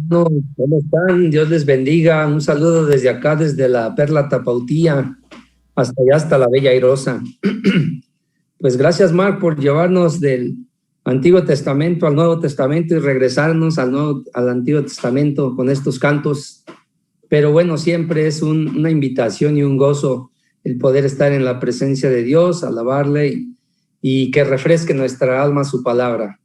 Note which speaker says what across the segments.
Speaker 1: No, ¿cómo están? Dios les bendiga. Un saludo desde acá, desde la Perla Tapautía, hasta allá, hasta la Bella Airosa. Pues gracias, Mark, por llevarnos del Antiguo Testamento al Nuevo Testamento y regresarnos al Antiguo Testamento con estos cantos. Pero bueno, siempre es una invitación y un gozo el poder estar en la presencia de Dios, alabarle y que refresque nuestra alma su palabra.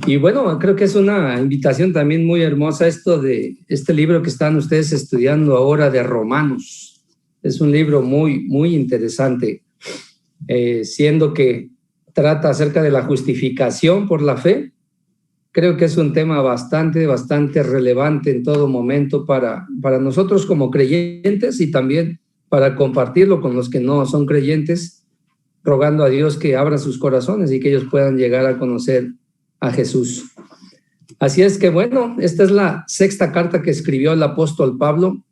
Speaker 1: Y bueno, creo que es una invitación también muy hermosa esto de este libro que están ustedes estudiando ahora de Romanos. Es un libro muy, muy interesante, siendo que trata acerca de la justificación por la fe. Creo que es un tema bastante relevante en todo momento para nosotros como creyentes y también para compartirlo con los que no son creyentes, rogando a Dios que abra sus corazones y que ellos puedan llegar a conocer a Jesús. Así es que bueno, esta es la sexta carta que escribió el apóstol Pablo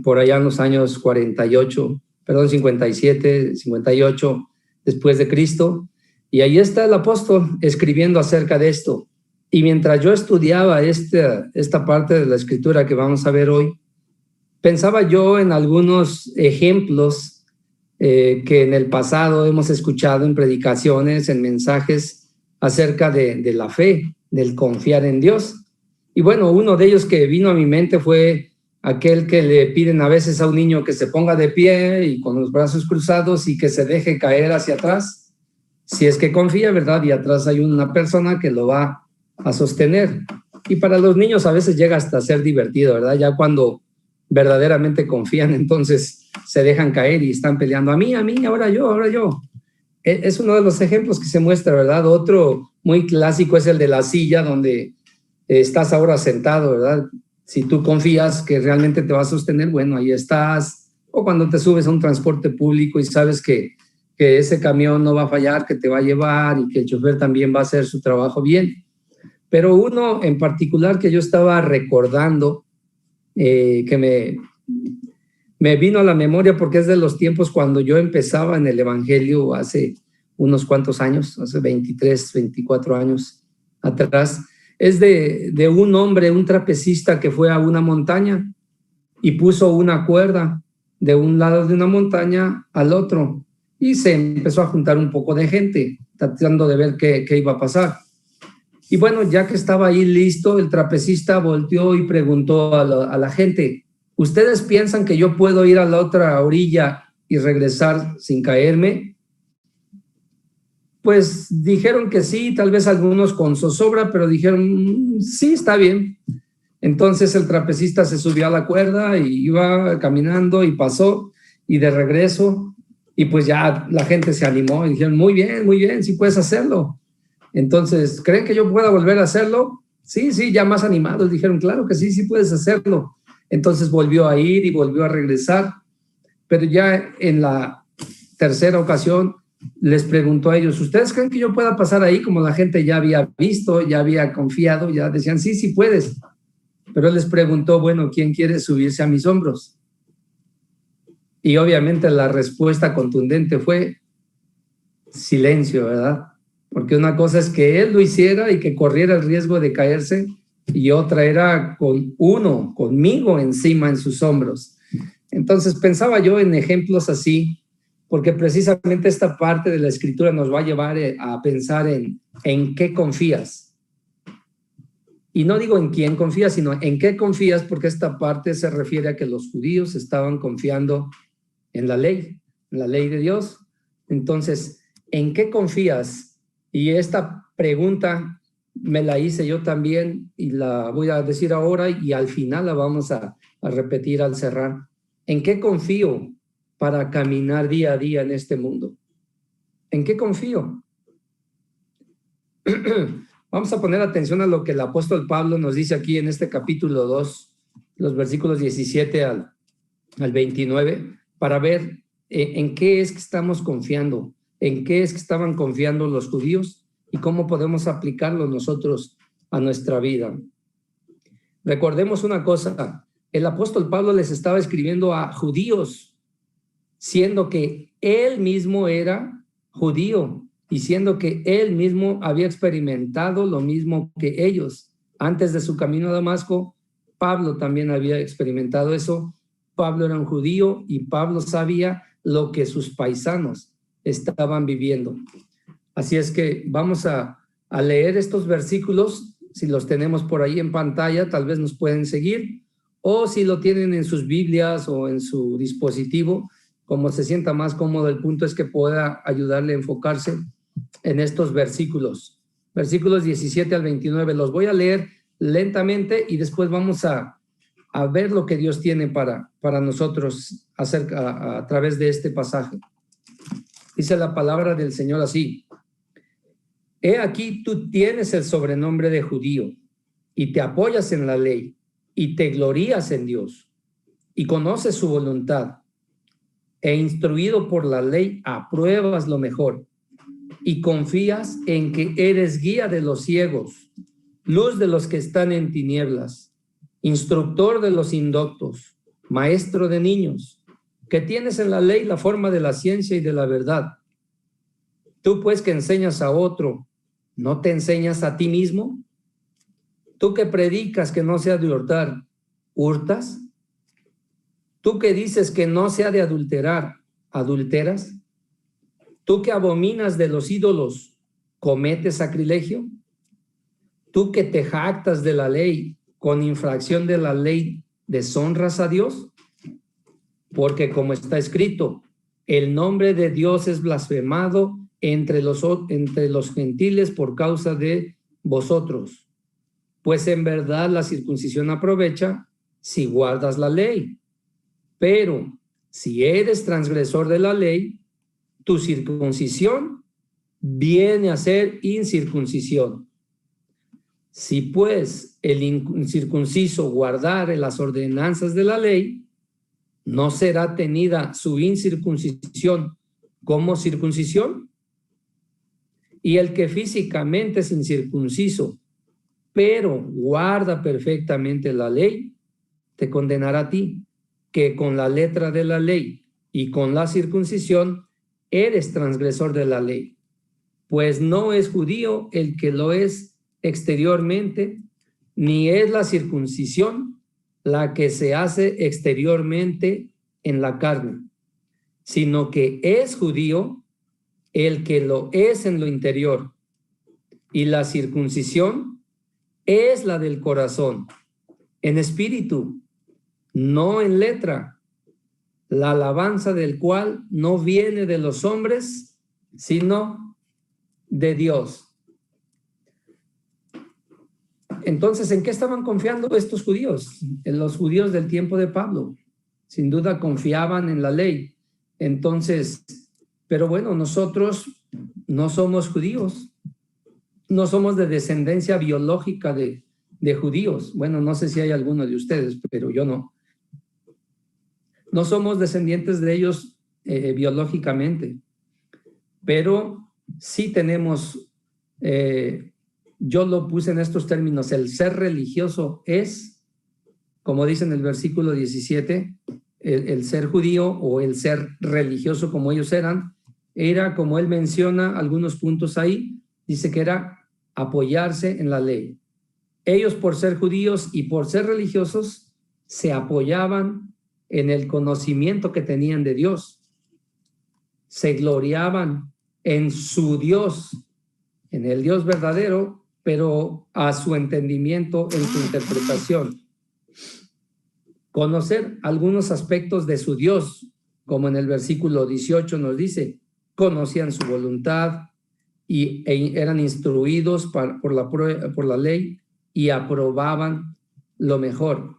Speaker 1: por allá en los años 57, 58 después de Cristo, y ahí está el apóstol escribiendo acerca de esto. Y mientras yo estudiaba esta parte de la escritura que vamos a ver hoy, pensaba yo en algunos ejemplos que en el pasado hemos escuchado en predicaciones, en mensajes acerca de la fe, del confiar en Dios. Y bueno, uno de ellos que vino a mi mente fue aquel que le piden a veces a un niño que se ponga de pie y con los brazos cruzados y que se deje caer hacia atrás, si es que confía, ¿verdad? Y atrás hay una persona que lo va a sostener. Y para los niños a veces llega hasta ser divertido, ¿verdad? Ya cuando verdaderamente confían, entonces se dejan caer y están peleando a mí, ahora yo. Es uno de los ejemplos que se muestra, ¿verdad? Otro muy clásico es el de la silla donde estás ahora sentado, ¿verdad? Si tú confías que realmente te va a sostener, bueno, ahí estás. O cuando te subes a un transporte público y sabes que ese camión no va a fallar, que te va a llevar y que el chofer también va a hacer su trabajo bien. Pero uno en particular que yo estaba recordando, que me vino a la memoria porque es de los tiempos cuando yo empezaba en el Evangelio hace unos cuantos años, hace 23, 24 años atrás, es de un hombre, un trapecista que fue a una montaña y puso una cuerda de un lado de una montaña al otro y se empezó a juntar un poco de gente tratando de ver qué iba a pasar. Y bueno, ya que estaba ahí listo, el trapecista volteó y preguntó a la gente: ¿ustedes piensan que yo puedo ir a la otra orilla y regresar sin caerme? Pues dijeron que sí, tal vez algunos con zozobra, pero dijeron, sí, está bien. Entonces el trapecista se subió a la cuerda y iba caminando y pasó, y de regreso, y pues ya la gente se animó y dijeron, muy bien, sí puedes hacerlo. Entonces, ¿creen que yo pueda volver a hacerlo? Sí, ya más animados dijeron, claro que sí puedes hacerlo. Entonces volvió a ir y volvió a regresar, pero ya en la tercera ocasión les preguntó a ellos, ¿ustedes creen que yo pueda pasar ahí? Como la gente ya había visto, ya había confiado, ya decían, sí puedes. Pero él les preguntó, bueno, ¿quién quiere subirse a mis hombros? Y obviamente la respuesta contundente fue silencio, ¿verdad? Porque una cosa es que él lo hiciera y que corriera el riesgo de caerse, y otra era conmigo encima en sus hombros. Entonces pensaba yo en ejemplos así, porque precisamente esta parte de la escritura nos va a llevar a pensar en qué confías. Y no digo en quién confías, sino en qué confías, porque esta parte se refiere a que los judíos estaban confiando en la ley de Dios. Entonces, ¿en qué confías? Y esta pregunta me la hice yo también y la voy a decir ahora y al final la vamos a repetir al cerrar. ¿En qué confío para caminar día a día en este mundo? ¿En qué confío? Vamos a poner atención a lo que el apóstol Pablo nos dice aquí en este capítulo 2, los versículos 17 al 29, para ver en qué es que estamos confiando, en qué es que estaban confiando los judíos y cómo podemos aplicarlo nosotros a nuestra vida. Recordemos una cosa, el apóstol Pablo les estaba escribiendo a judíos, siendo que él mismo era judío y siendo que él mismo había experimentado lo mismo que ellos. Antes de su camino a Damasco, Pablo también había experimentado eso. Pablo era un judío y Pablo sabía lo que sus paisanos estaban viviendo. Así es que vamos a leer estos versículos. Si los tenemos por ahí en pantalla, tal vez nos pueden seguir, o si lo tienen en sus Biblias o en su dispositivo, como se sienta más cómodo. El punto es que pueda ayudarle a enfocarse en estos versículos. Versículos 17 al 29. Los voy a leer lentamente y después vamos a ver lo que Dios tiene para nosotros a través de este pasaje. Dice la palabra del Señor así: He aquí, tú tienes el sobrenombre de judío y te apoyas en la ley y te glorías en Dios y conoces su voluntad, e instruido por la ley apruebas lo mejor y confías en que eres guía de los ciegos, luz de los que están en tinieblas, instructor de los indoctos, maestro de niños, que tienes en la ley la forma de la ciencia y de la verdad. Tú pues que enseñas a otro, ¿no te enseñas a ti mismo? Tú que predicas que no se ha de hurtar, ¿hurtas? Tú que dices que no se ha de adulterar, ¿adulteras? Tú que abominas de los ídolos, ¿cometes sacrilegio? Tú que te jactas de la ley, con infracción de la ley, ¿deshonras a Dios? Porque como está escrito, el nombre de Dios es blasfemado entre los gentiles por causa de vosotros. Pues en verdad la circuncisión aprovecha si guardas la ley. Pero si eres transgresor de la ley, tu circuncisión viene a ser incircuncisión. Si pues el incircunciso guardare las ordenanzas de la ley, ¿no será tenida su incircuncisión como circuncisión? Y el que físicamente es incircunciso, pero guarda perfectamente la ley, te condenará a ti, que con la letra de la ley y con la circuncisión eres transgresor de la ley. Pues no es judío el que lo es exteriormente, ni es la circuncisión la que se hace exteriormente en la carne, sino que es judío el que lo es en lo interior, y la circuncisión es la del corazón, en espíritu, no en letra, la alabanza del cual no viene de los hombres, sino de Dios. Entonces, ¿en qué estaban confiando estos judíos? En los judíos del tiempo de Pablo. Sin duda confiaban en la ley. Entonces, pero bueno, nosotros no somos judíos. No somos de descendencia biológica de judíos. Bueno, no sé si hay alguno de ustedes, pero yo no. No somos descendientes de ellos biológicamente, pero sí tenemos, yo lo puse en estos términos: el ser religioso es, como dice en el versículo 17, el ser judío o el ser religioso como ellos eran, era, como él menciona algunos puntos ahí, dice que era apoyarse en la ley. Ellos, por ser judíos y por ser religiosos, se apoyaban en el conocimiento que tenían de Dios. Se gloriaban en su Dios, en el Dios verdadero, pero a su entendimiento, en su interpretación. Conocer algunos aspectos de su Dios, como en el versículo 18 nos dice, conocían su voluntad y eran instruidos por la ley y aprobaban lo mejor.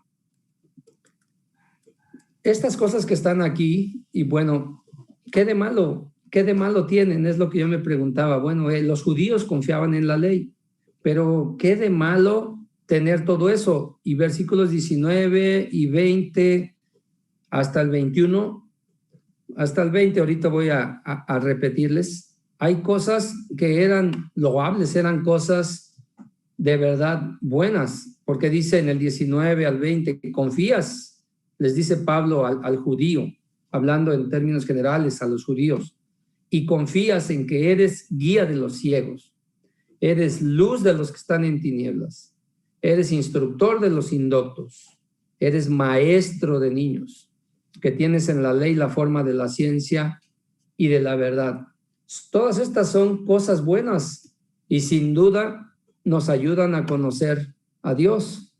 Speaker 1: Estas cosas que están aquí, y bueno, ¿qué de malo tienen? Es lo que yo me preguntaba. Bueno, los judíos confiaban en la ley, pero ¿qué de malo tener todo eso? Y versículos 19 y 20 hasta el 21, hasta el 20, ahorita voy a repetirles. Hay cosas que eran loables, eran cosas de verdad buenas, porque dice en el 19 al 20 que confías, les dice Pablo al judío, hablando en términos generales a los judíos, y confías en que eres guía de los ciegos, eres luz de los que están en tinieblas, eres instructor de los indoctos, eres maestro de niños, que tienes en la ley la forma de la ciencia y de la verdad. Todas estas son cosas buenas y sin duda nos ayudan a conocer a Dios.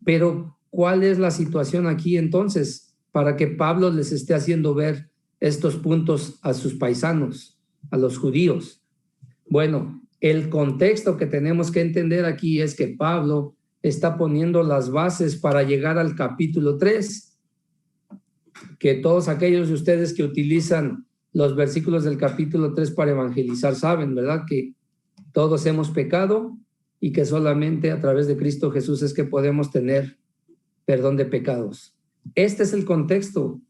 Speaker 1: Pero, ¿cuál es la situación aquí entonces para que Pablo les esté haciendo ver estos puntos a sus paisanos, a los judíos? Bueno, el contexto que tenemos que entender aquí es que Pablo está poniendo las bases para llegar al capítulo 3, que todos aquellos de ustedes que utilizan los versículos del capítulo 3 para evangelizar saben, ¿verdad? Que todos hemos pecado y que solamente a través de Cristo Jesús es que podemos tener perdón de pecados. Este es el contexto.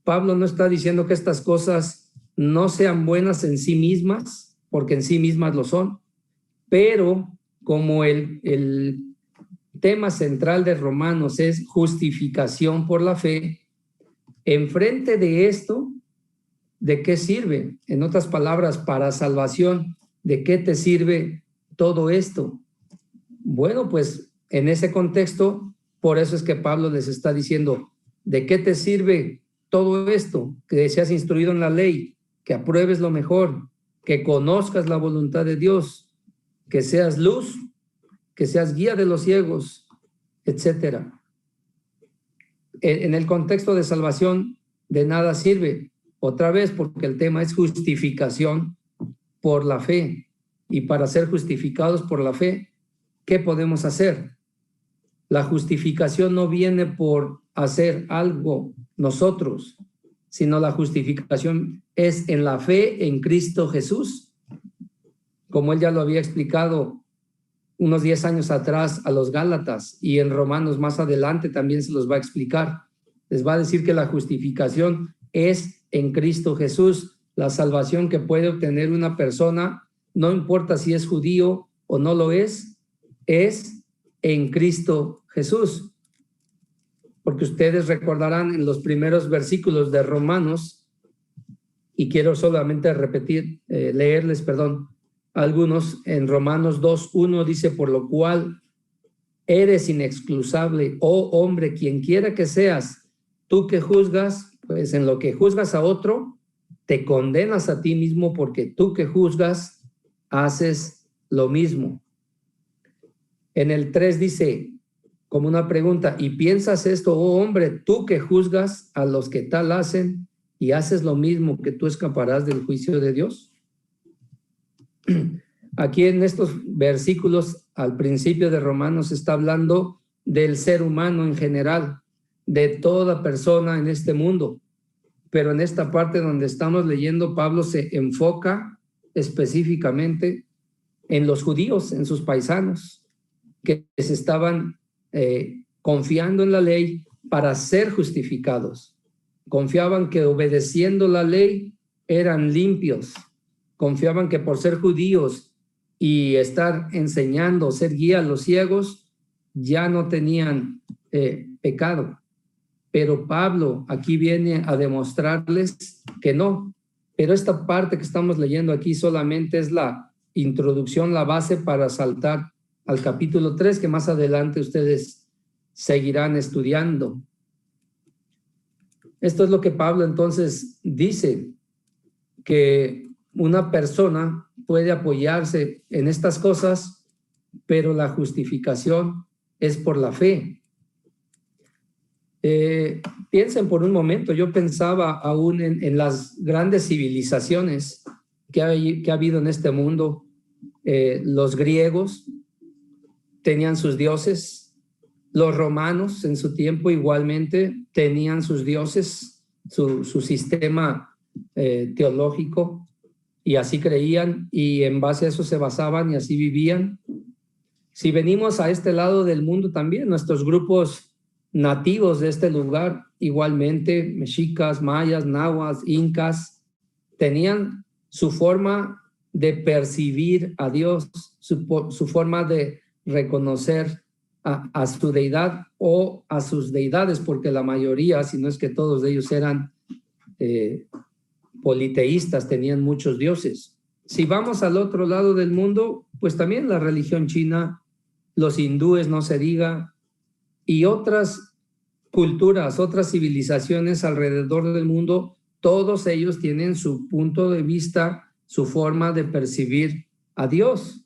Speaker 1: Pablo no está diciendo que estas cosas no sean buenas en sí mismas, porque en sí mismas lo son, pero como el tema central de Romanos es justificación por la fe, enfrente de esto, ¿de qué sirve? En otras palabras, para salvación, ¿de qué te sirve todo esto? Bueno, pues en ese contexto, por eso es que Pablo les está diciendo, ¿de qué te sirve todo esto? Que seas instruido en la ley, que apruebes lo mejor, que conozcas la voluntad de Dios, que seas luz, que seas guía de los ciegos, etcétera. En el contexto de salvación, de nada sirve, otra vez, porque el tema es justificación por la fe. Y para ser justificados por la fe, ¿qué podemos hacer? La justificación no viene por hacer algo nosotros, sino la justificación es en la fe en Cristo Jesús. Como él ya lo había explicado unos 10 años atrás a los Gálatas, y en Romanos más adelante también se los va a explicar. Les va a decir que la justificación es en Cristo Jesús. La salvación que puede obtener una persona, no importa si es judío o no lo es en Cristo Jesús. Porque ustedes recordarán en los primeros versículos de Romanos, y quiero solamente leerles, algunos. En Romanos 2:1 dice, por lo cual eres inexcusable, oh hombre, quien quiera que seas, tú que juzgas, pues en lo que juzgas a otro, te condenas a ti mismo, porque tú que juzgas, haces lo mismo. En el 3 dice, como una pregunta, ¿y piensas esto, oh hombre, tú que juzgas a los que tal hacen y haces lo mismo, que tú escaparás del juicio de Dios? Aquí en estos versículos, al principio de Romanos, está hablando del ser humano en general, de toda persona en este mundo. Pero en esta parte donde estamos leyendo, Pablo se enfoca específicamente en los judíos, en sus paisanos, que se estaban confiando en la ley para ser justificados. Confiaban que obedeciendo la ley eran limpios. Confiaban que por ser judíos y estar enseñando, ser guía a los ciegos, ya no tenían pecado. Pero Pablo aquí viene a demostrarles que no. Pero esta parte que estamos leyendo aquí solamente es la introducción, la base para saltar al capítulo 3, que más adelante ustedes seguirán estudiando. Esto es lo que Pablo entonces dice, que una persona puede apoyarse en estas cosas, pero la justificación es por la fe. Piensen por un momento, yo pensaba aún en las grandes civilizaciones que ha habido en este mundo. Los griegos tenían sus dioses, los romanos en su tiempo igualmente tenían sus dioses, su sistema teológico, y así creían y en base a eso se basaban y así vivían. Si venimos a este lado del mundo también, nuestros grupos nativos de este lugar, igualmente mexicas, mayas, nahuas, incas, tenían su forma de percibir a Dios, su forma de reconocer a su deidad o a sus deidades, porque la mayoría, si no es que todos de ellos eran politeístas, tenían muchos dioses. Si vamos al otro lado del mundo, pues también la religión china los hindúes no se diga, y otras culturas, otras civilizaciones alrededor del mundo, todos ellos tienen su punto de vista, su forma de percibir a Dios.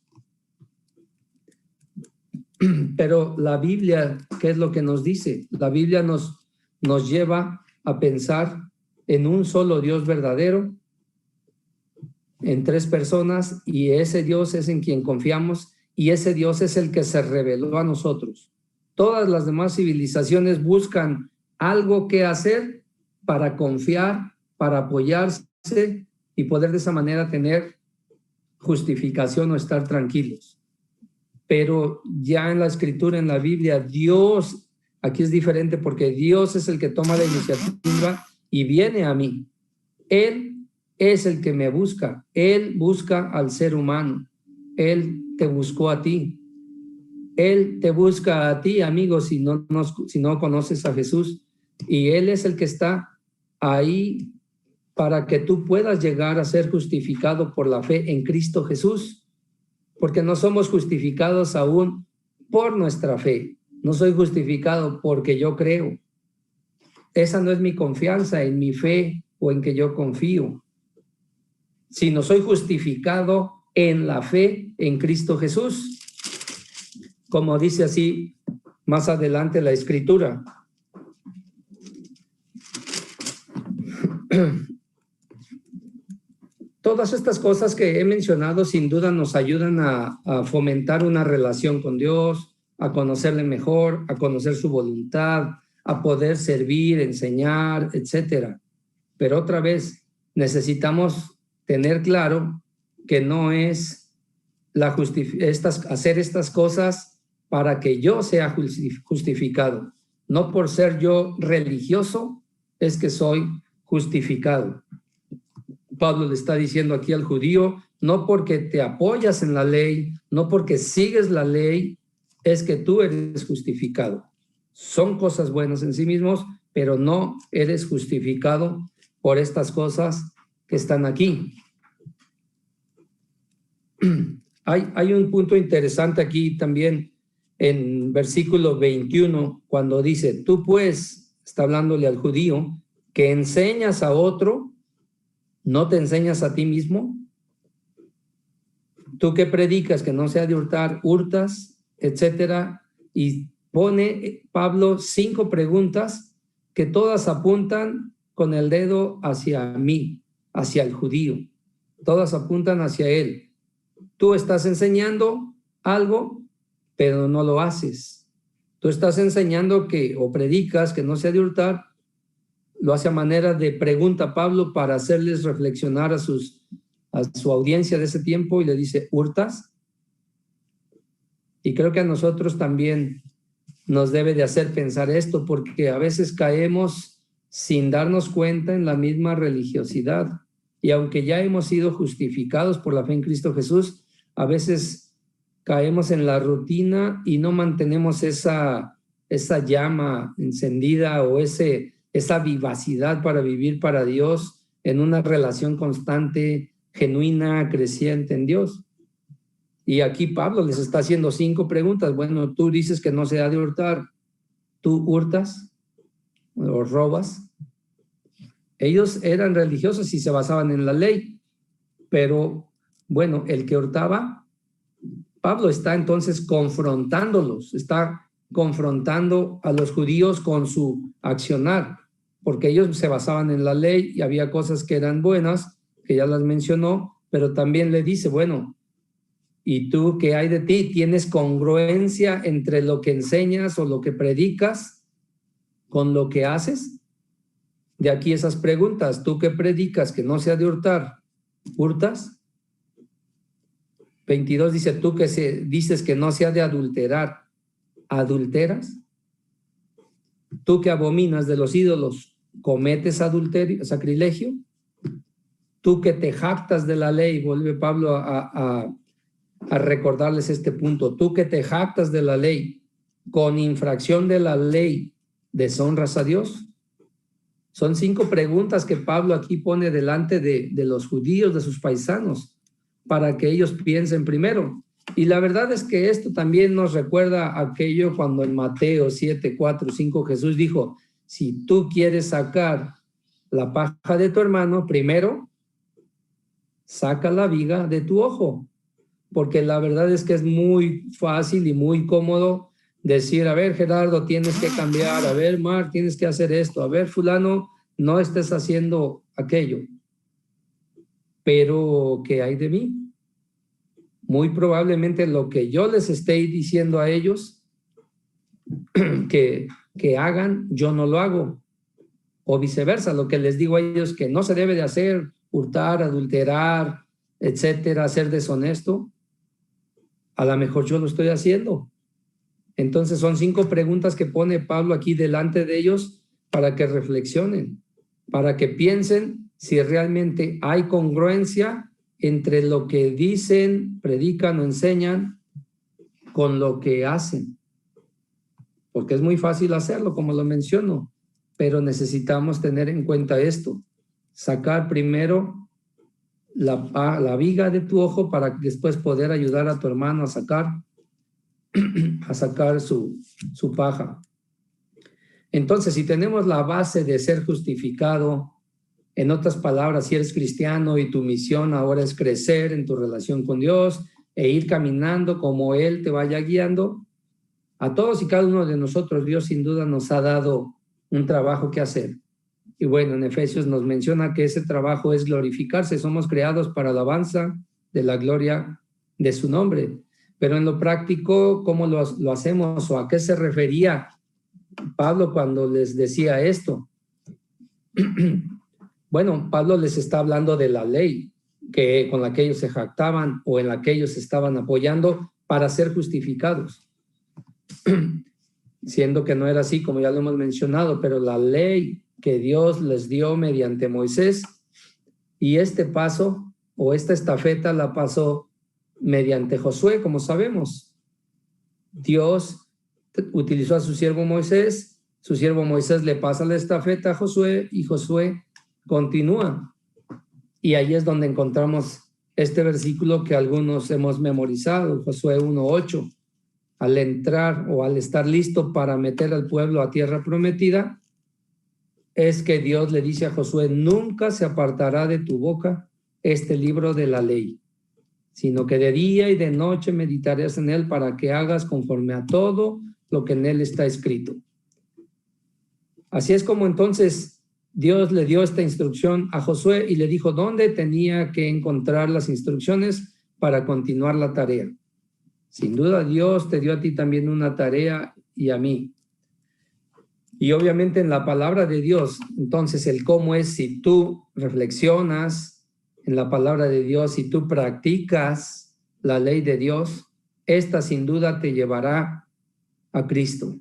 Speaker 1: Pero la Biblia, ¿qué es lo que nos dice? La Biblia nos lleva a pensar en un solo Dios verdadero, en tres personas, y ese Dios es en quien confiamos, y ese Dios es el que se reveló a nosotros. Todas las demás civilizaciones buscan algo que hacer para confiar, para apoyarse y poder de esa manera tener justificación o estar tranquilos. Pero ya en la Escritura, en la Biblia, Dios, aquí es diferente porque Dios es el que toma la iniciativa y viene a mí. Él es el que me busca. Él busca al ser humano. Él te buscó a ti. Él te busca a ti, amigo, si no conoces a Jesús. Y Él es el que está ahí para que tú puedas llegar a ser justificado por la fe en Cristo Jesús. Porque no somos justificados aún por nuestra fe. No soy justificado porque yo creo. Esa no es mi confianza en mi fe o en que yo confío, sino soy justificado en la fe en Cristo Jesús, como dice así más adelante la Escritura. Todas estas cosas que he mencionado sin duda nos ayudan a fomentar una relación con Dios, a conocerle mejor, a conocer su voluntad, a poder servir, enseñar, etcétera. Pero otra vez necesitamos tener claro que no es hacer estas cosas para que yo sea justificado. No por ser yo religioso es que soy justificado. Pablo le está diciendo aquí al judío, no porque te apoyas en la ley, no porque sigues la ley, es que tú eres justificado. Son cosas buenas en sí mismos, pero no eres justificado por estas cosas que están aquí. Hay un punto interesante aquí también en versículo 21, cuando dice, tú pues, está hablándole al judío, que enseñas a otro, ¿no te enseñas a ti mismo? Tú que predicas que no se ha de hurtar, hurtas, etcétera. Y pone Pablo 5 preguntas que todas apuntan con el dedo hacia mí, hacia el judío. Todas apuntan hacia él. Tú estás enseñando algo, pero no lo haces. Tú estás enseñando o predicas que no se ha de hurtar, lo hace a manera de pregunta Pablo para hacerles reflexionar a su audiencia de ese tiempo y le dice, ¿hurtas? Y creo que a nosotros también nos debe de hacer pensar esto, porque a veces caemos sin darnos cuenta en la misma religiosidad. Y aunque ya hemos sido justificados por la fe en Cristo Jesús, a veces caemos en la rutina y no mantenemos esa llama encendida o esa vivacidad para vivir para Dios en una relación constante, genuina, creciente en Dios. Y aquí Pablo les está haciendo 5 preguntas. Bueno, tú dices que no se ha de hurtar. ¿Tú hurtas o robas? Ellos eran religiosos y se basaban en la ley, pero bueno, el que hurtaba, Pablo está entonces confrontándolos, está confrontando a los judíos con su accionar, porque ellos se basaban en la ley y había cosas que eran buenas, que ya las mencionó, pero también le dice, bueno, ¿y tú qué hay de ti? ¿Tienes congruencia entre lo que enseñas o lo que predicas con lo que haces? De aquí esas preguntas. ¿Tú que predicas que no se ha de hurtar, hurtas? 22 dice, tú que dices que no se ha de adulterar, ¿adulteras? Tú que abominas de los ídolos, ¿cometes adulterio, sacrilegio? Tú que te jactas de la ley, vuelve Pablo a recordarles este punto, tú que te jactas de la ley, con infracción de la ley, ¿deshonras a Dios? Son 5 preguntas que Pablo aquí pone delante de los judíos, de sus paisanos, para que ellos piensen primero, Y la verdad es que esto también nos recuerda aquello cuando en Mateo 7, 4, 5 Jesús dijo, si tú quieres sacar la paja de tu hermano, primero saca la viga de tu ojo, porque la verdad es que es muy fácil y muy cómodo decir, a ver, Gerardo, tienes que cambiar, a ver, Mar, tienes que hacer esto, a ver, fulano, no estés haciendo aquello. Pero, ¿qué hay de mí? Muy probablemente lo que yo les esté diciendo a ellos que hagan, yo no lo hago. O viceversa, lo que les digo a ellos que no se debe de hacer, hurtar, adulterar, etcétera, ser deshonesto, a lo mejor yo lo estoy haciendo. Entonces son 5 preguntas que pone Pablo aquí delante de ellos para que reflexionen, para que piensen si realmente hay congruencia entre lo que dicen, predican o enseñan con lo que hacen. Porque es muy fácil hacerlo, como lo menciono, pero necesitamos tener en cuenta esto, sacar primero la viga de tu ojo para después poder ayudar a tu hermano a sacar su paja. Entonces, si tenemos la base de ser justificado, en otras palabras, si eres cristiano y tu misión ahora es crecer en tu relación con Dios e ir caminando como Él te vaya guiando, a todos y cada uno de nosotros Dios sin duda nos ha dado un trabajo que hacer. Y bueno, en Efesios nos menciona que ese trabajo es glorificarse, somos creados para alabanza de la gloria de su nombre. Pero en lo práctico, ¿cómo lo hacemos o a qué se refería Pablo cuando les decía esto? Bueno, Pablo les está hablando de la ley con la que ellos se jactaban o en la que ellos estaban apoyando para ser justificados. Siendo que no era así, como ya lo hemos mencionado, pero la ley que Dios les dio mediante Moisés y este paso o esta estafeta la pasó mediante Josué, como sabemos. Dios utilizó a su siervo Moisés le pasa la estafeta a Josué y Josué continúa. Y ahí es donde encontramos este versículo que algunos hemos memorizado, Josué 1:8. Al entrar o al estar listo para meter al pueblo a tierra prometida, es que Dios le dice a Josué, nunca se apartará de tu boca este libro de la ley, sino que de día y de noche meditarás en él para que hagas conforme a todo lo que en él está escrito. Así es como entonces Dios le dio esta instrucción a Josué y le dijo dónde tenía que encontrar las instrucciones para continuar la tarea. Sin duda Dios te dio a ti también una tarea y a mí. Y obviamente en la palabra de Dios, entonces el cómo es si tú reflexionas en la palabra de Dios, si tú practicas la ley de Dios, esta sin duda te llevará a Cristo.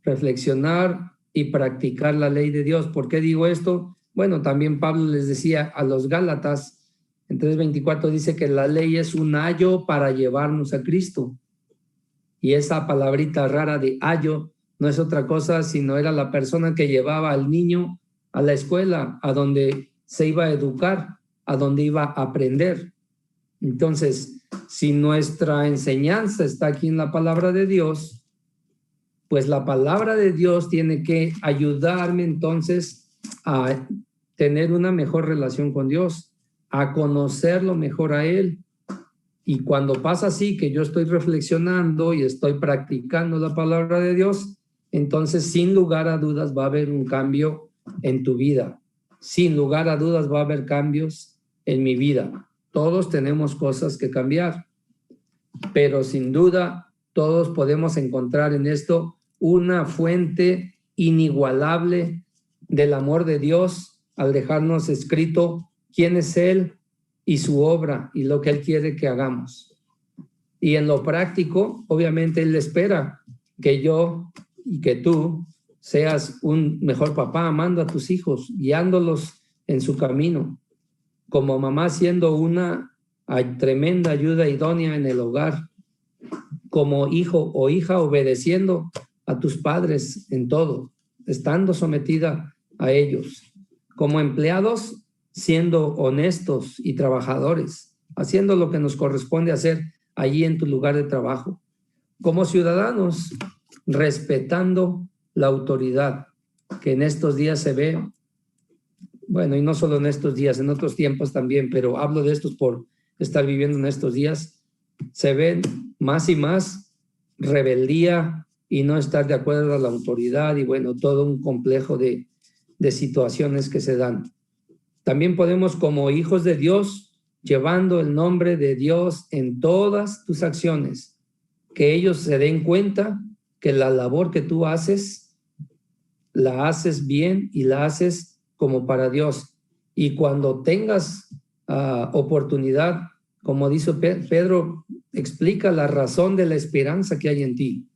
Speaker 1: Reflexionar y practicar la ley de Dios. ¿Por qué digo esto? Bueno, también Pablo les decía a los Gálatas, en 3:24 dice que la ley es un ayo para llevarnos a Cristo. Y esa palabrita rara de ayo no es otra cosa, sino era la persona que llevaba al niño a la escuela, a donde se iba a educar, a donde iba a aprender. Entonces, si nuestra enseñanza está aquí en la palabra de Dios, pues la palabra de Dios tiene que ayudarme entonces a tener una mejor relación con Dios, a conocerlo mejor a Él. Y cuando pasa así, que yo estoy reflexionando y estoy practicando la palabra de Dios, entonces sin lugar a dudas va a haber un cambio en tu vida. Sin lugar a dudas va a haber cambios en mi vida. Todos tenemos cosas que cambiar, pero sin duda todos podemos encontrar en esto una fuente inigualable del amor de Dios al dejarnos escrito quién es Él y su obra y lo que Él quiere que hagamos. Y en lo práctico, obviamente Él espera que yo y que tú seas un mejor papá, amando a tus hijos, guiándolos en su camino, como mamá siendo una tremenda ayuda idónea en el hogar, como hijo o hija obedeciendo a tus padres en todo, estando sometida a ellos, como empleados siendo honestos y trabajadores, haciendo lo que nos corresponde hacer, allí en tu lugar de trabajo. Como ciudadanos, respetando la autoridad, que en estos días se ve, bueno, y no solo en estos días, en otros tiempos también, pero hablo de estos por estar viviendo en estos días, se ven más y más rebeldía y no estar de acuerdo a la autoridad y bueno, todo un complejo de situaciones que se dan. También podemos, como hijos de Dios, llevando el nombre de Dios en todas tus acciones, que ellos se den cuenta que la labor que tú haces, la haces bien y la haces como para Dios. Y cuando tengas oportunidad, como dice Pedro, explica la razón de la esperanza que hay en ti,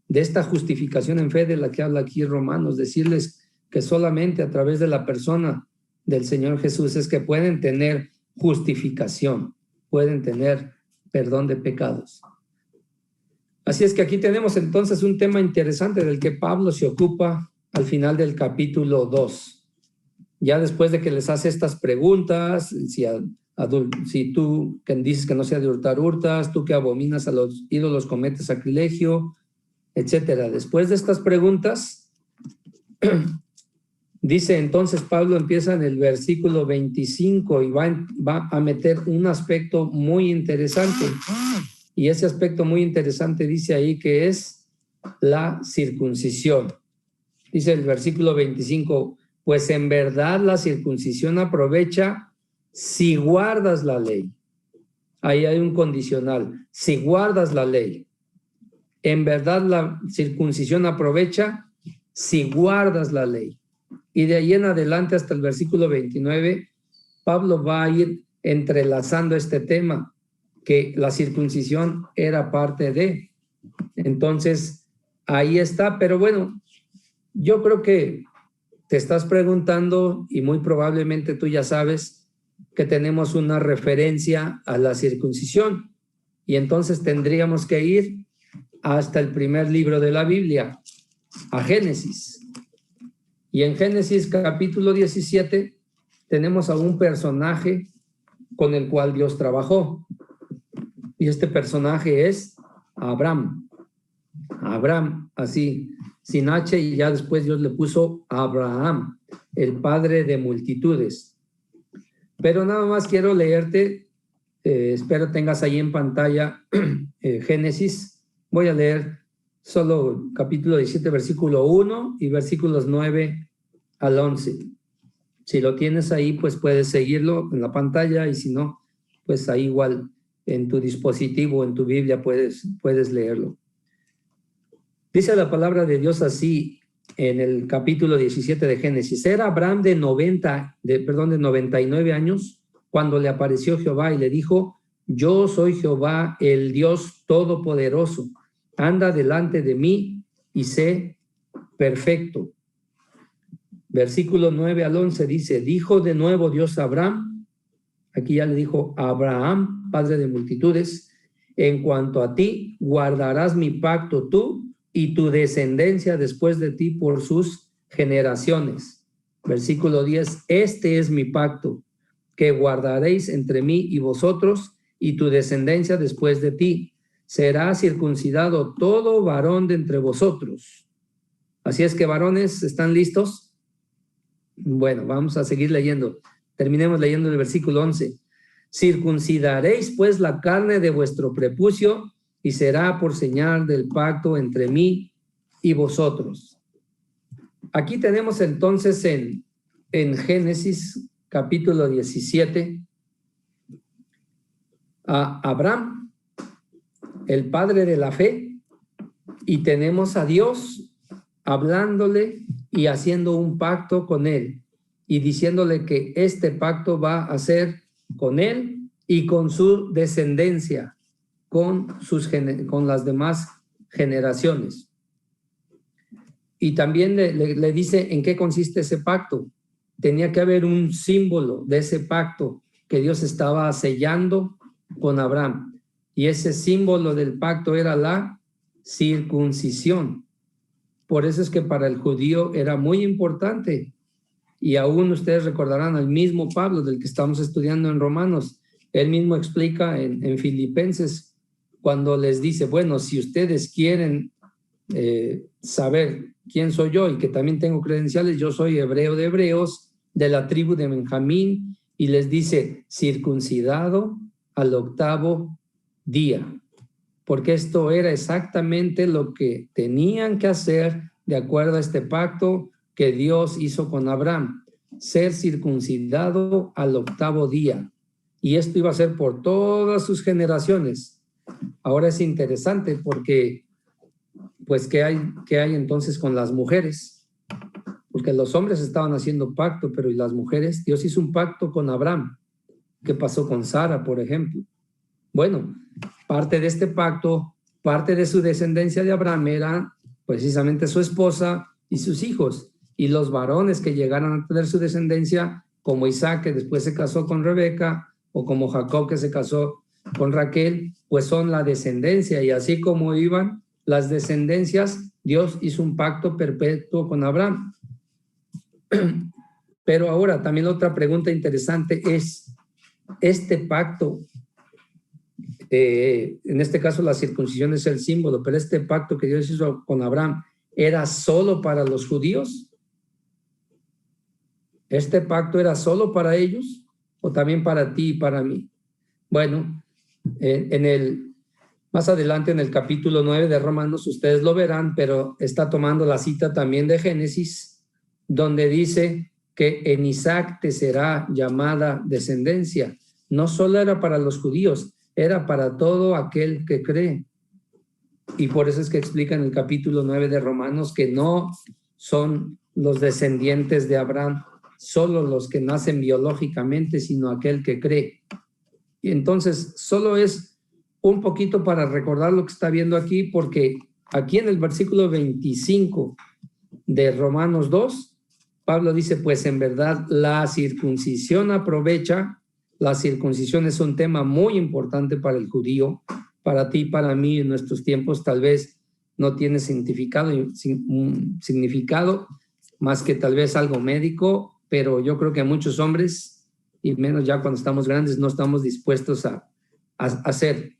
Speaker 1: de esta justificación en fe de la que habla aquí Romanos, decirles que solamente a través de la persona del Señor Jesús es que pueden tener justificación, pueden tener perdón de pecados. Así es que aquí tenemos entonces un tema interesante del que Pablo se ocupa al final del capítulo 2. Ya después de que les hace estas preguntas, si tú que dices que no sea de hurtar, hurtas, tú que abominas a los ídolos cometes sacrilegio, etcétera. Después de estas preguntas, dice entonces Pablo, empieza en el versículo 25 y va a meter un aspecto muy interesante. Y ese aspecto muy interesante dice ahí que es la circuncisión. Dice el versículo 25, pues en verdad la circuncisión aprovecha si guardas la ley. Ahí hay un condicional, si guardas la ley. En verdad la circuncisión aprovecha si guardas la ley. Y de ahí en adelante hasta el versículo 29, Pablo va a ir entrelazando este tema, que la circuncisión era parte de. Entonces, ahí está. Pero bueno, yo creo que te estás preguntando, y muy probablemente tú ya sabes, que tenemos una referencia a la circuncisión. Y entonces tendríamos que ir hasta el primer libro de la Biblia, a Génesis. Y en Génesis capítulo 17 tenemos a un personaje con el cual Dios trabajó. Y este personaje es Abraham. Abraham, así, sin H, y ya después Dios le puso Abraham, el padre de multitudes. Pero nada más quiero leerte, espero tengas ahí en pantalla Génesis. Voy a leer solo capítulo 17, versículo 1 y versículos 9 al 11. Si lo tienes ahí, pues puedes seguirlo en la pantalla, y si no, pues ahí igual en tu dispositivo, en tu Biblia, puedes leerlo. Dice la palabra de Dios así en el capítulo 17 de Génesis. Era Abraham de 99 años cuando le apareció Jehová y le dijo: yo soy Jehová, el Dios Todopoderoso. Anda delante de mí y sé perfecto. Versículo 9 al 11 dice: dijo de nuevo Dios a Abraham, aquí ya le dijo Abraham, padre de multitudes, en cuanto a ti, guardarás mi pacto tú y tu descendencia después de ti por sus generaciones. Versículo 10, este es mi pacto, que guardaréis entre mí y vosotros y tu descendencia después de ti. Será circuncidado todo varón de entre vosotros. Así es que, varones, ¿están listos? Bueno, vamos a seguir leyendo. Terminemos leyendo el versículo 11. Circuncidaréis pues la carne de vuestro prepucio y será por señal del pacto entre mí y vosotros. Aquí tenemos entonces en Génesis capítulo 17 a Abraham, el padre de la fe, y tenemos a Dios hablándole y haciendo un pacto con él y diciéndole que este pacto va a ser con él y con su descendencia, con las demás generaciones. Y también le dice en qué consiste ese pacto. Tenía que haber un símbolo de ese pacto que Dios estaba sellando con Abraham. Y ese símbolo del pacto era la circuncisión. Por eso es que para el judío era muy importante. Y aún ustedes recordarán al mismo Pablo del que estamos estudiando en Romanos. Él mismo explica en Filipenses cuando les dice, bueno, si ustedes quieren saber quién soy yo y que también tengo credenciales, yo soy hebreo de hebreos, de la tribu de Benjamín, y les dice, circuncidado al 8º día, porque esto era exactamente lo que tenían que hacer de acuerdo a este pacto que Dios hizo con Abraham, ser circuncidado al 8º día, y esto iba a ser por todas sus generaciones. Ahora es interesante porque, pues, ¿qué hay entonces con las mujeres? Porque los hombres estaban haciendo pacto, pero ¿y las mujeres? Dios hizo un pacto con Abraham. ¿Qué pasó con Sara, por ejemplo? Bueno, parte de este pacto, parte de su descendencia de Abraham era precisamente su esposa y sus hijos, y los varones que llegaron a tener su descendencia, como Isaac, que después se casó con Rebeca, o como Jacob, que se casó con Raquel, pues son la descendencia, y así como iban las descendencias, Dios hizo un pacto perpetuo con Abraham. Pero ahora también otra pregunta interesante es, este pacto, en este caso la circuncisión es el símbolo, pero este pacto que Dios hizo con Abraham, ¿era solo para los judíos? ¿Este pacto era solo para ellos o también para ti y para mí? Bueno, más adelante en el capítulo 9 de Romanos, ustedes lo verán, pero está tomando la cita también de Génesis, donde dice que en Isaac te será llamada descendencia. No solo era para los judíos, era para todo aquel que cree. Y por eso es que explica en el capítulo 9 de Romanos que no son los descendientes de Abraham, solo los que nacen biológicamente, sino aquel que cree. Y entonces solo es un poquito para recordar lo que está viendo aquí, porque aquí en el versículo 25 de Romanos 2, Pablo dice, pues en verdad la circuncisión aprovecha. La circuncisión es un tema muy importante para el judío, para ti, para mí, en nuestros tiempos tal vez no tiene significado más que tal vez algo médico, pero yo creo que a muchos hombres, y menos ya cuando estamos grandes, no estamos dispuestos a hacer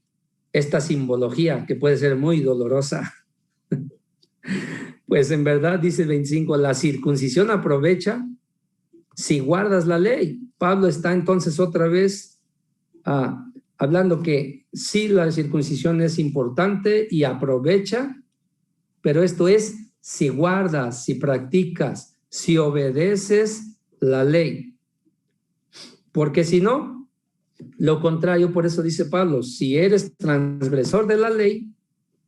Speaker 1: esta simbología que puede ser muy dolorosa. Pues en verdad, dice el 25, la circuncisión aprovecha si guardas la ley. Pablo está entonces otra vez hablando que sí, la circuncisión es importante y aprovecha, pero esto es si guardas, si practicas, si obedeces la ley. Porque si no, lo contrario, por eso dice Pablo, si eres transgresor de la ley,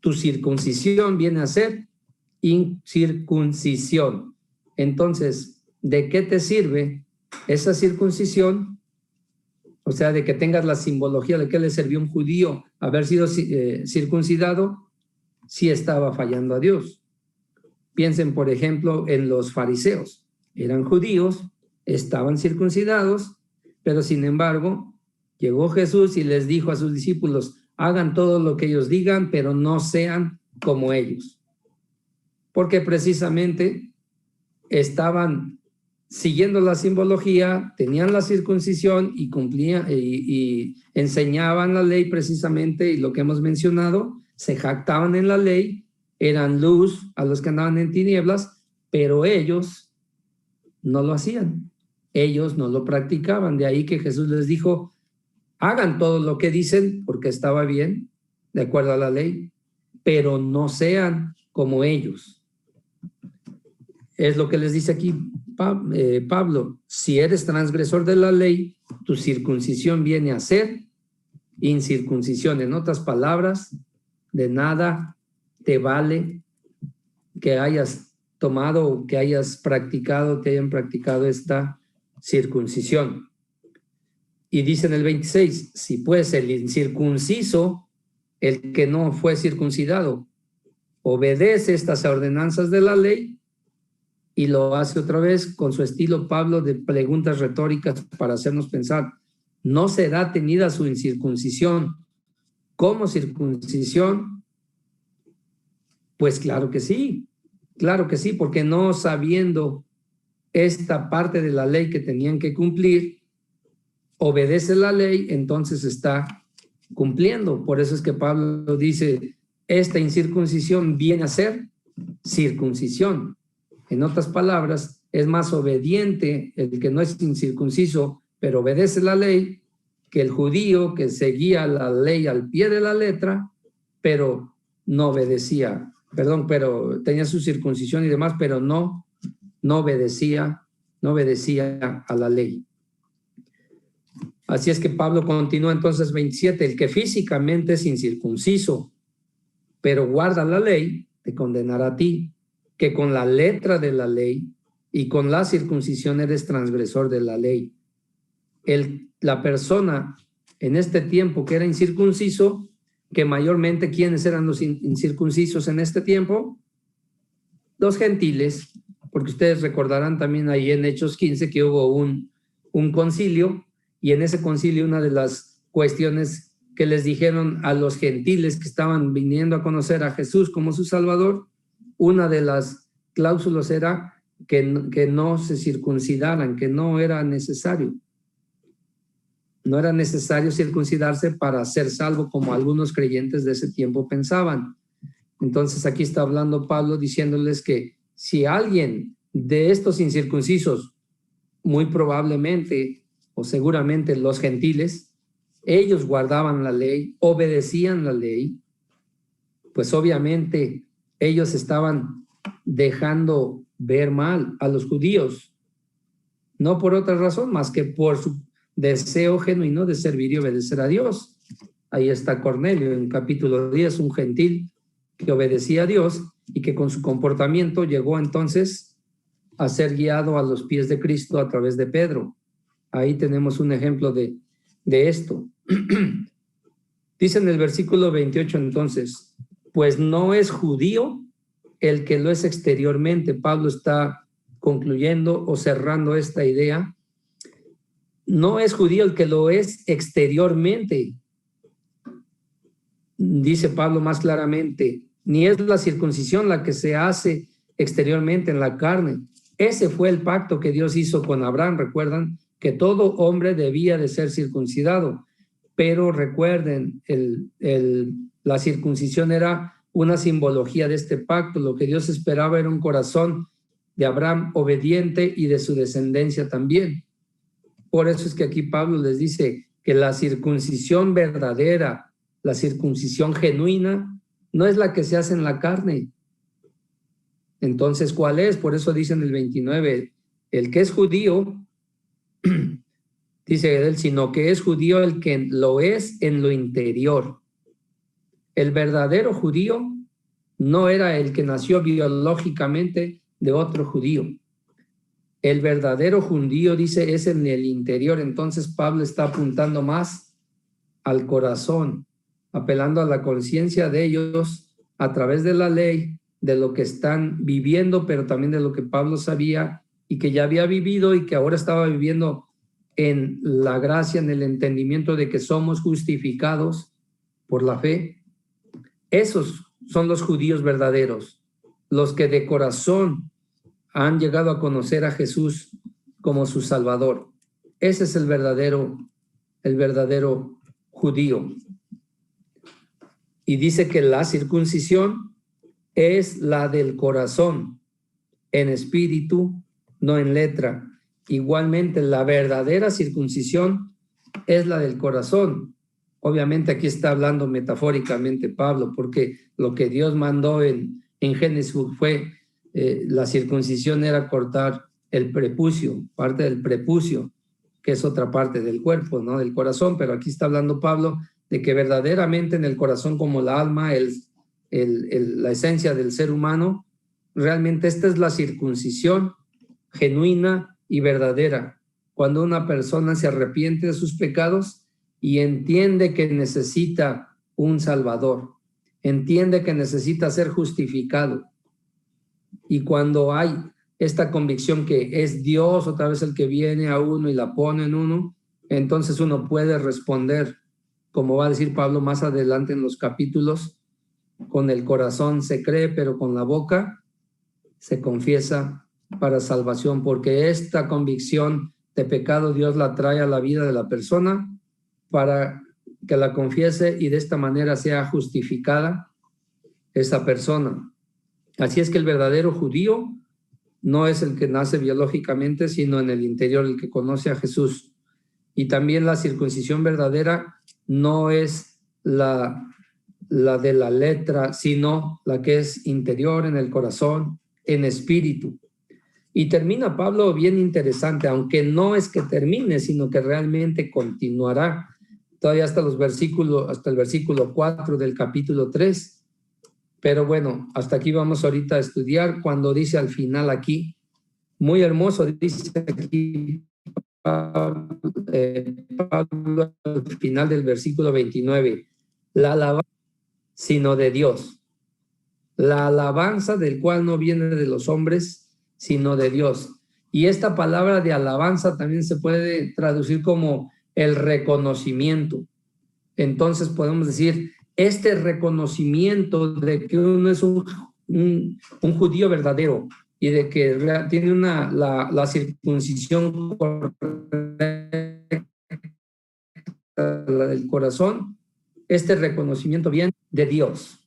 Speaker 1: tu circuncisión viene a ser incircuncisión. Entonces, ¿de qué te sirve esa circuncisión? O sea, de que tengas la simbología de que le sirvió a un judío haber sido circuncidado, si estaba fallando a Dios. Piensen, por ejemplo, en los fariseos. Eran judíos, estaban circuncidados, pero sin embargo, llegó Jesús y les dijo a sus discípulos, hagan todo lo que ellos digan, pero no sean como ellos. Porque precisamente estaban siguiendo la simbología, tenían la circuncisión y cumplían y enseñaban la ley precisamente, y lo que hemos mencionado, se jactaban en la ley, eran luz a los que andaban en tinieblas, pero ellos no lo hacían, ellos no lo practicaban. De ahí que Jesús les dijo, hagan todo lo que dicen porque estaba bien, de acuerdo a la ley, pero no sean como ellos. Es lo que les dice aquí Pablo, si eres transgresor de la ley, tu circuncisión viene a ser incircuncisión. En otras palabras, de nada te vale que hayas tomado, que hayas practicado, que hayan practicado esta circuncisión. Y dice en el 26, si pues el incircunciso, el que no fue circuncidado, obedece estas ordenanzas de la ley, y lo hace otra vez con su estilo Pablo de preguntas retóricas para hacernos pensar, ¿no será tenida su incircuncisión como circuncisión? Pues claro que sí, porque no sabiendo esta parte de la ley que tenían que cumplir, obedece la ley, entonces está cumpliendo. Por eso es que Pablo dice, esta incircuncisión viene a ser circuncisión. En otras palabras, es más obediente el que no es incircunciso, pero obedece la ley, que el judío que seguía la ley al pie de la letra, pero no obedecía, pero tenía su circuncisión y demás, pero no obedecía a la ley. Así es que Pablo continúa entonces 27, el que físicamente es incircunciso, pero guarda la ley, te condenará a ti, que con la letra de la ley y con la circuncisión eres transgresor de la ley. La persona en este tiempo que era incircunciso, que mayormente, ¿quiénes eran los incircuncisos en este tiempo? Los gentiles, porque ustedes recordarán también ahí en Hechos 15 que hubo un concilio, y en ese concilio una de las cuestiones que les dijeron a los gentiles que estaban viniendo a conocer a Jesús como su Salvador, una de las cláusulas era que no se circuncidaran, que no era necesario. No era necesario circuncidarse para ser salvo, como algunos creyentes de ese tiempo pensaban. Entonces aquí está hablando Pablo diciéndoles que si alguien de estos incircuncisos, muy probablemente o seguramente los gentiles, ellos guardaban la ley, obedecían la ley, pues obviamente ellos estaban dejando ver mal a los judíos, no por otra razón más que por su deseo genuino de servir y obedecer a Dios. Ahí está Cornelio en capítulo 10, un gentil que obedecía a Dios y que con su comportamiento llegó entonces a ser guiado a los pies de Cristo a través de Pedro. Ahí tenemos un ejemplo de esto. Dice en el versículo 28 entonces, pues no es judío el que lo es exteriormente. Pablo está concluyendo o cerrando esta idea. No es judío el que lo es exteriormente. Dice Pablo más claramente, ni es la circuncisión la que se hace exteriormente en la carne. Ese fue el pacto que Dios hizo con Abraham. Recuerdan que todo hombre debía de ser circuncidado, pero recuerden, la circuncisión era una simbología de este pacto. Lo que Dios esperaba era un corazón de Abraham obediente y de su descendencia también. Por eso es que aquí Pablo les dice que la circuncisión verdadera, la circuncisión genuina, no es la que se hace en la carne. Entonces, ¿cuál es? Por eso dice en el 29, el que es judío, dice él, sino que es judío el que lo es en lo interior. El verdadero judío no era el que nació biológicamente de otro judío. El verdadero judío, dice, es en el interior. Entonces Pablo está apuntando más al corazón, apelando a la conciencia de ellos a través de la ley, de lo que están viviendo, pero también de lo que Pablo sabía y que ya había vivido y que ahora estaba viviendo en la gracia, en el entendimiento de que somos justificados por la fe. Esos son los judíos verdaderos, los que de corazón han llegado a conocer a Jesús como su Salvador. Ese es el verdadero judío. Y dice que la circuncisión es la del corazón, en espíritu, no en letra. Igualmente, la verdadera circuncisión es la del corazón. Obviamente aquí está hablando metafóricamente Pablo, porque lo que Dios mandó en Génesis fue, la circuncisión era cortar el prepucio, parte del prepucio, que es otra parte del cuerpo, ¿no? Del corazón, pero aquí está hablando Pablo de que verdaderamente en el corazón, como la alma, la esencia del ser humano, realmente esta es la circuncisión genuina y verdadera. Cuando una persona se arrepiente de sus pecados y entiende que necesita un Salvador, entiende que necesita ser justificado. Y cuando hay esta convicción que es Dios otra vez el que viene a uno y la pone en uno, entonces uno puede responder, como va a decir Pablo más adelante en los capítulos, con el corazón se cree, pero con la boca se confiesa para salvación, porque esta convicción de pecado, Dios la trae a la vida de la persona para que la confiese y de esta manera sea justificada esa persona. Así es que el verdadero judío no es el que nace biológicamente, sino en el interior, el que conoce a Jesús. Y también la circuncisión verdadera no es la de la letra, sino la que es interior, en el corazón, en espíritu. Y termina Pablo bien interesante, aunque no es que termine, sino que realmente continuará todavía hasta el versículo 4 del capítulo 3. Pero bueno, hasta aquí vamos ahorita a estudiar cuando dice al final aquí, muy hermoso, dice aquí Pablo al final del versículo 29, la alabanza sino de Dios, la alabanza del cual no viene de los hombres, sino de Dios. Y esta palabra de alabanza también se puede traducir como el reconocimiento. Entonces podemos decir, este reconocimiento de que uno es un judío verdadero y de que tiene la circuncisión correcta del corazón, este reconocimiento viene de Dios,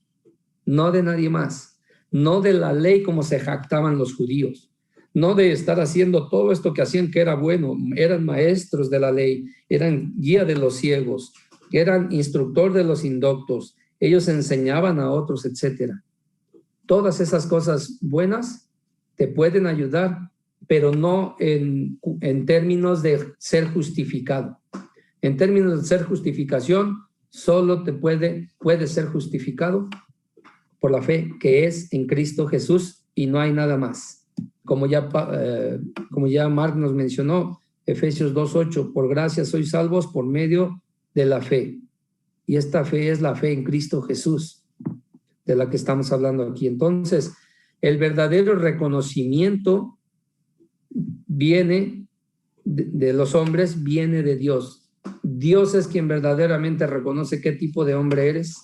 Speaker 1: no de nadie más, no de la ley como se jactaban los judíos, no de estar haciendo todo esto que hacían que era bueno, eran maestros de la ley, eran guía de los ciegos, eran instructor de los indoctos, ellos enseñaban a otros, etcétera. Todas esas cosas buenas te pueden ayudar, pero no en términos de ser justificado. En términos de ser justificación, solo te puede ser justificado por la fe que es en Cristo Jesús y no hay nada más. Como ya Mark nos mencionó, Efesios 2:8, por gracia sois salvos por medio de la fe. Y esta fe es la fe en Cristo Jesús, de la que estamos hablando aquí. Entonces, el verdadero reconocimiento viene de los hombres, viene de Dios. Dios es quien verdaderamente reconoce qué tipo de hombre eres.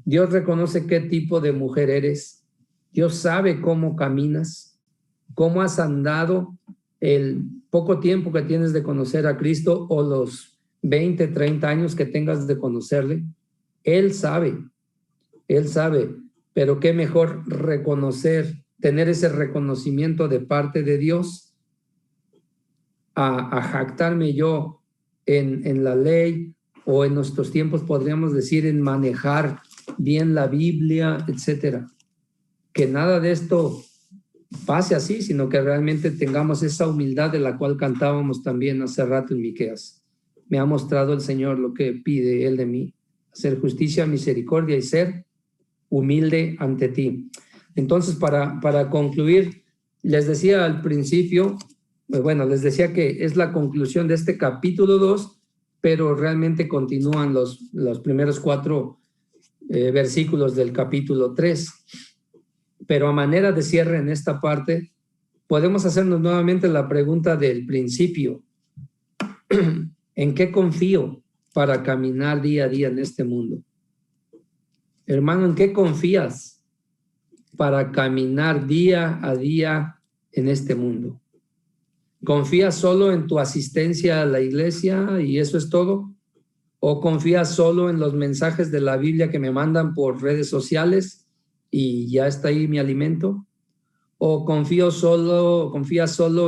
Speaker 1: Dios reconoce qué tipo de mujer eres. Dios sabe cómo caminas, cómo has andado el poco tiempo que tienes de conocer a Cristo o los 20, 30 años que tengas de conocerle. Él sabe, pero qué mejor reconocer, tener ese reconocimiento de parte de Dios a jactarme yo en la ley o en nuestros tiempos podríamos decir en manejar bien la Biblia, etcétera. Que nada de esto pase así, sino que realmente tengamos esa humildad de la cual cantábamos también hace rato en Miqueas. Me ha mostrado el Señor lo que pide Él de mí, hacer justicia, misericordia y ser humilde ante ti. Entonces, para concluir, les decía al principio, les decía que es la conclusión de este capítulo 2, pero realmente continúan los primeros 4 versículos del capítulo 3. Pero a manera de cierre en esta parte, podemos hacernos nuevamente la pregunta del principio. ¿En qué confío para caminar día a día en este mundo? Hermano, ¿en qué confías para caminar día a día en este mundo? ¿Confías solo en tu asistencia a la iglesia y eso es todo? ¿O confías solo en los mensajes de la Biblia que me mandan por redes sociales y ya está ahí mi alimento? ¿O confías solo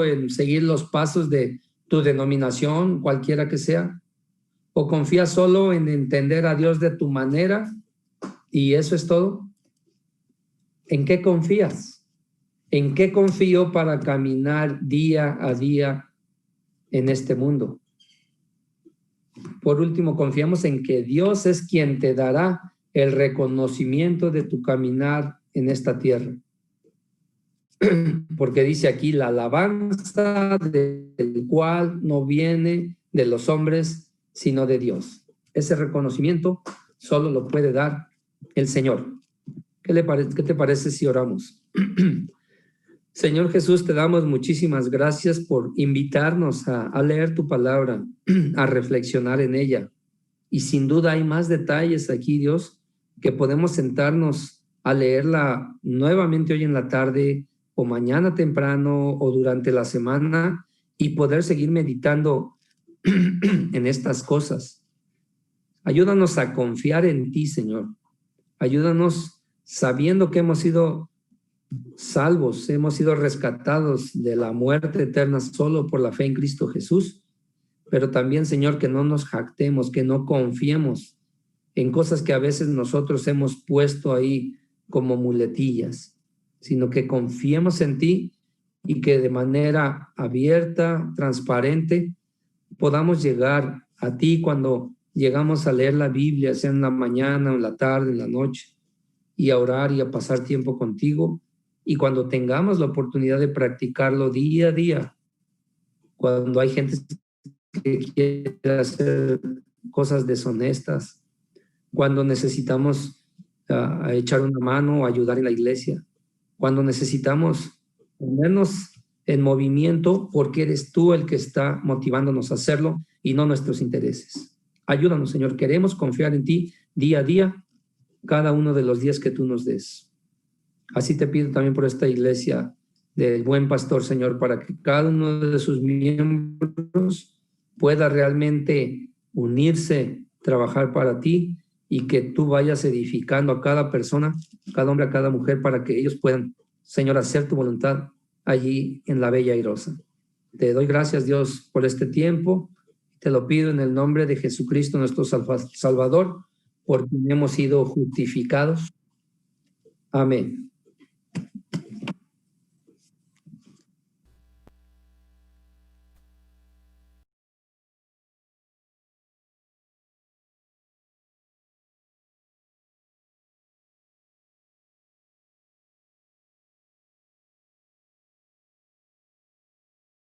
Speaker 1: en seguir los pasos de tu denominación, cualquiera que sea? ¿O confías solo en entender a Dios de tu manera y eso es todo? ¿En qué confías? ¿En qué confío para caminar día a día en este mundo? Por último, confiamos en que Dios es quien te dará el reconocimiento de tu caminar en esta tierra. Porque dice aquí, la alabanza del cual no viene de los hombres, sino de Dios. Ese reconocimiento solo lo puede dar el Señor. ¿Qué te parece si oramos? Señor Jesús, te damos muchísimas gracias por invitarnos a leer tu palabra, a reflexionar en ella. Y sin duda hay más detalles aquí, Dios, que podemos sentarnos a leerla nuevamente hoy en la tarde o mañana temprano o durante la semana y poder seguir meditando en estas cosas. Ayúdanos a confiar en ti, Señor. Ayúdanos sabiendo que hemos sido salvos, hemos sido rescatados de la muerte eterna solo por la fe en Cristo Jesús, pero también, Señor, que no nos jactemos, que no confiemos en cosas que a veces nosotros hemos puesto ahí como muletillas, sino que confiemos en ti y que de manera abierta, transparente, podamos llegar a ti cuando llegamos a leer la Biblia, sea en la mañana, en la tarde, en la noche, y a orar y a pasar tiempo contigo. Y cuando tengamos la oportunidad de practicarlo día a día, cuando hay gente que quiere hacer cosas deshonestas, cuando necesitamos echar una mano o ayudar en la iglesia, cuando necesitamos ponernos en movimiento porque eres tú el que está motivándonos a hacerlo y no nuestros intereses. Ayúdanos, Señor, queremos confiar en ti día a día, cada uno de los días que tú nos des. Así te pido también por esta iglesia del Buen Pastor, Señor, para que cada uno de sus miembros pueda realmente unirse, trabajar para ti y que tú vayas edificando a cada persona, cada hombre, a cada mujer, para que ellos puedan, Señor, hacer tu voluntad allí en la bella Airosa. Te doy gracias, Dios, por este tiempo. Te lo pido en el nombre de Jesucristo, nuestro Salvador, por quien hemos sido justificados. Amén.